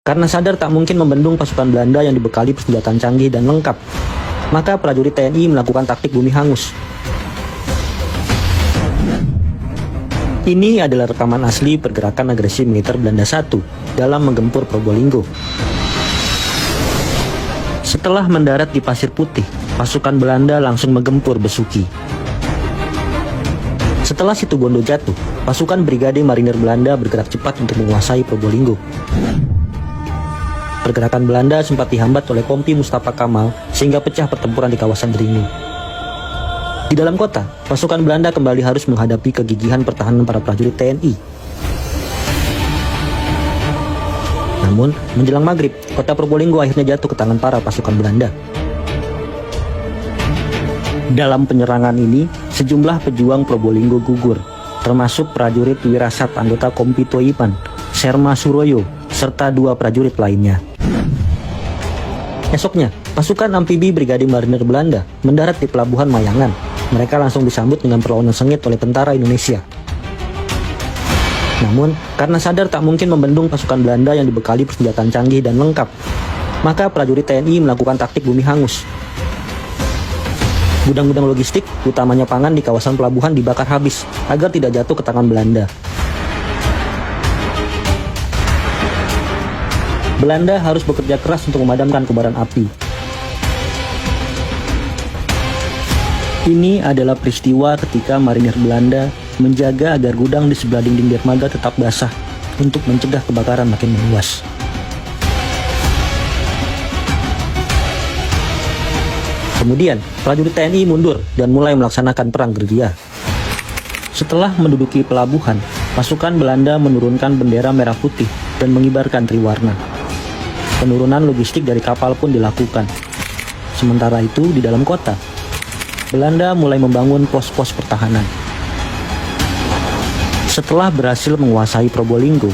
Karena sadar tak mungkin membendung pasukan Belanda yang dibekali persenjataan canggih dan lengkap, maka prajurit TNI melakukan taktik bumi hangus. Ini adalah rekaman asli pergerakan agresi militer Belanda I dalam menggempur Probolinggo. Setelah mendarat di Pasir Putih, pasukan Belanda langsung menggempur Besuki. Setelah Situbondo jatuh, pasukan Brigade Marinir Belanda bergerak cepat untuk menguasai Probolinggo. Pergerakan Belanda sempat dihambat oleh Kompi Mustafa Kamal sehingga pecah pertempuran di kawasan Dringu. Di dalam kota, pasukan Belanda kembali harus menghadapi kegigihan pertahanan para prajurit TNI. Namun, menjelang maghrib, kota Probolinggo akhirnya jatuh ke tangan para pasukan Belanda. Dalam penyerangan ini, sejumlah pejuang Probolinggo gugur, termasuk prajurit Wirasat anggota Kompi Toipan, Serma Suroyo, serta 2 prajurit lainnya. Esoknya, pasukan amfibi Brigade Marinir Belanda mendarat di Pelabuhan Mayangan. Mereka langsung disambut dengan perlawanan sengit oleh tentara Indonesia. Namun, karena sadar tak mungkin membendung pasukan Belanda yang dibekali persenjataan canggih dan lengkap, maka prajurit TNI melakukan taktik bumi hangus. Gudang-gudang logistik, utamanya pangan di kawasan pelabuhan dibakar habis agar tidak jatuh ke tangan Belanda. Belanda harus bekerja keras untuk memadamkan kobaran api. Ini adalah peristiwa ketika marinir Belanda menjaga agar gudang di sebelah dinding dermaga tetap basah untuk mencegah kebakaran makin meluas. Kemudian, prajurit TNI mundur dan mulai melaksanakan perang gerilya. Setelah menduduki pelabuhan, pasukan Belanda menurunkan bendera merah putih dan mengibarkan triwarna. Penurunan logistik dari kapal pun dilakukan. Sementara itu, di dalam kota, Belanda mulai membangun pos-pos pertahanan. Setelah berhasil menguasai Probolinggo,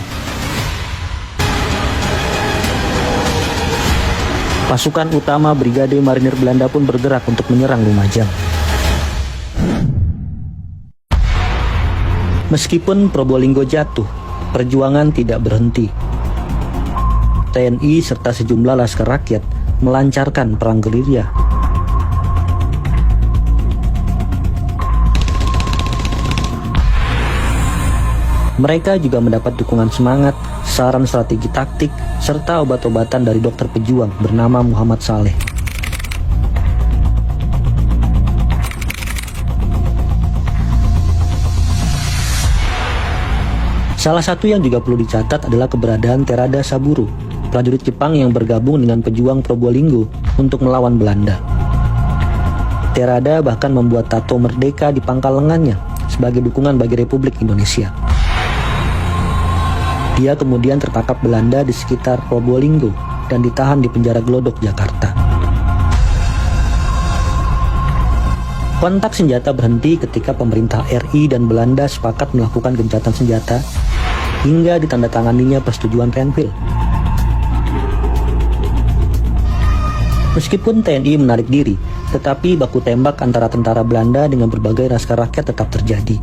pasukan utama Brigade Marinir Belanda pun bergerak untuk menyerang Lumajang. Meskipun Probolinggo jatuh, perjuangan tidak berhenti. TNI serta sejumlah laskar rakyat melancarkan perang gerilya. Mereka juga mendapat dukungan semangat, saran strategi taktik, serta obat-obatan dari dokter pejuang bernama Muhammad Saleh. Salah satu yang juga perlu dicatat adalah keberadaan Terada Saburo, prajurit Jepang yang bergabung dengan pejuang Probolinggo untuk melawan Belanda. Terada bahkan membuat tato merdeka di pangkal lengannya sebagai dukungan bagi Republik Indonesia. Dia kemudian tertangkap Belanda di sekitar Probolinggo dan ditahan di penjara Glodok, Jakarta. Kontak senjata berhenti ketika pemerintah RI dan Belanda sepakat melakukan gencatan senjata hingga ditandatanganinya persetujuan Renville. Meskipun TNI menarik diri, tetapi baku tembak antara tentara Belanda dengan berbagai laskar rakyat tetap terjadi.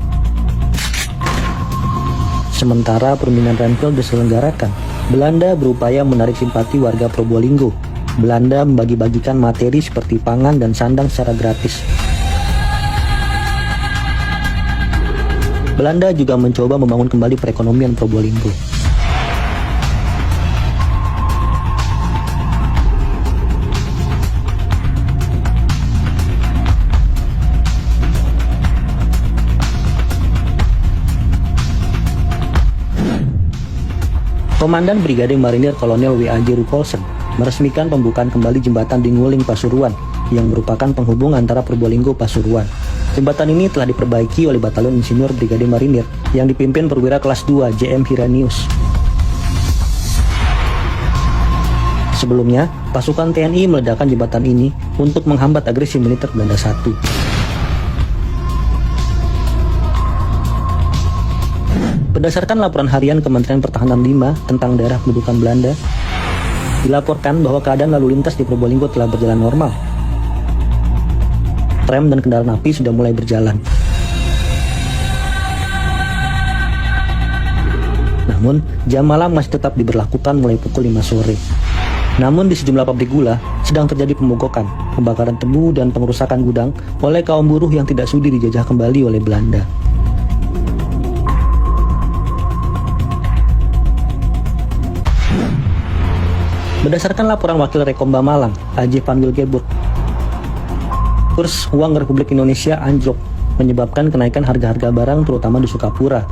Sementara perundingan Renville diselenggarakan, Belanda berupaya menarik simpati warga Probolinggo. Belanda membagi-bagikan materi seperti pangan dan sandang secara gratis. Belanda juga mencoba membangun kembali perekonomian Probolinggo. Komandan Brigade Marinir Kolonel W.A.J. Rukolsen meresmikan pembukaan kembali jembatan di Nguling Pasuruan yang merupakan penghubung antara Probolinggo Pasuruan. Jembatan ini telah diperbaiki oleh Batalion Insinyur Brigade Marinir yang dipimpin perwira kelas 2 J.M. Hiranius. Sebelumnya, pasukan TNI meledakkan jembatan ini untuk menghambat agresi militer Belanda I. Berdasarkan laporan harian Kementerian Pertahanan 5 tentang daerah pendudukan Belanda, dilaporkan bahwa keadaan lalu lintas di Probolinggo telah berjalan normal. Tram dan kendaraan api sudah mulai berjalan. Namun, jam malam masih tetap diberlakukan mulai pukul 5 sore. Namun di sejumlah pabrik gula sedang terjadi pemogokan, pembakaran tebu dan pengerusakan gudang oleh kaum buruh yang tidak sudi dijajah kembali oleh Belanda. Berdasarkan laporan Wakil Rekomba Malang, A.J. van Wilgenburg, kurs uang Republik Indonesia anjlok menyebabkan kenaikan harga-harga barang terutama di Sukapura.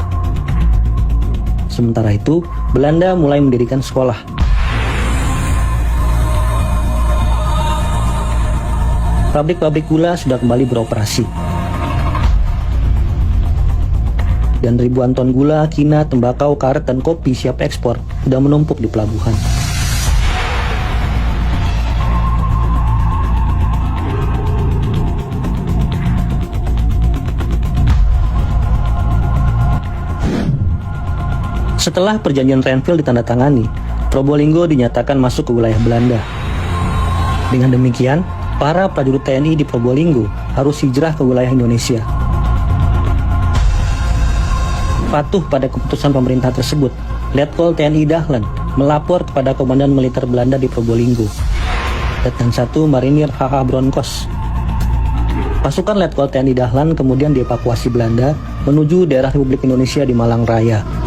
Sementara itu, Belanda mulai mendirikan sekolah. Pabrik-pabrik gula sudah kembali beroperasi. Dan ribuan ton gula, kina, tembakau, karet, dan kopi siap ekspor sudah menumpuk di pelabuhan. Setelah perjanjian Renville ditandatangani, Probolinggo dinyatakan masuk ke wilayah Belanda. Dengan demikian, para prajurit TNI di Probolinggo harus hijrah ke wilayah Indonesia. Patuh pada keputusan pemerintah tersebut, Letkol TNI Dahlan melapor kepada Komandan Militer Belanda di Probolinggo, Letnan 1 Marinir H.H. Bronckhorst. Pasukan Letkol TNI Dahlan kemudian dievakuasi Belanda menuju daerah Republik Indonesia di Malang Raya.